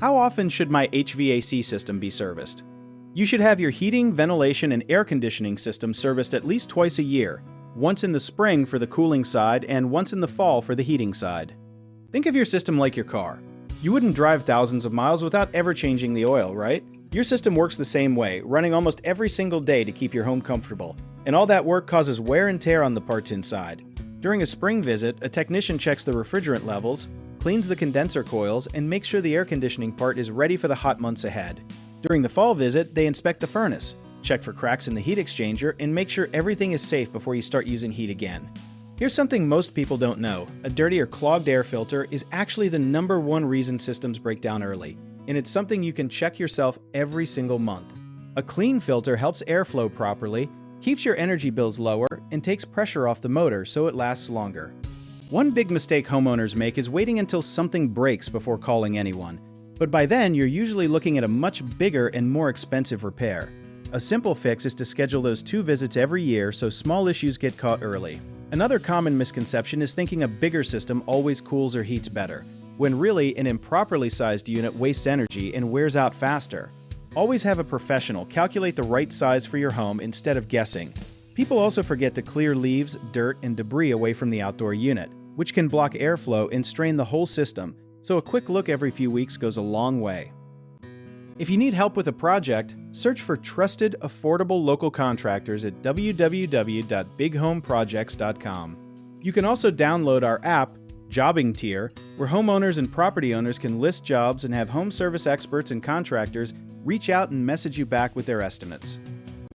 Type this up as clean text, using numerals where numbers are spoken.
How often should my HVAC system be serviced? You should have your heating, ventilation, and air conditioning system serviced at least twice a year, once in the spring for the cooling side and once in the fall for the heating side. Think of your system like your car. You wouldn't drive thousands of miles without ever changing the oil, right? Your system works the same way, running almost every single day to keep your home comfortable, and all that work causes wear and tear on the parts inside. During a spring visit, a technician checks the refrigerant levels, cleans the condenser coils, and makes sure the air conditioning part is ready for the hot months ahead. During the fall visit, they inspect the furnace, check for cracks in the heat exchanger, and make sure everything is safe before you start using heat again. Here's something most people don't know. A dirty or clogged air filter is actually the #1 reason systems break down early, and it's something you can check yourself every single month. A clean filter helps airflow properly, keeps your energy bills lower, and takes pressure off the motor so it lasts longer. One big mistake homeowners make is waiting until something breaks before calling anyone. But by then, you're usually looking at a much bigger and more expensive repair. A simple fix is to schedule those 2 visits every year so small issues get caught early. Another common misconception is thinking a bigger system always cools or heats better, when really an improperly sized unit wastes energy and wears out faster. Always have a professional calculate the right size for your home instead of guessing. People also forget to clear leaves, dirt, and debris away from the outdoor unit, which can block airflow and strain the whole system, so a quick look every few weeks goes a long way. If you need help with a project, search for trusted, affordable local contractors at www.bighomeprojects.com. You can also download our app, Jobbing Tier, where homeowners and property owners can list jobs and have home service experts and contractors reach out and message you back with their estimates.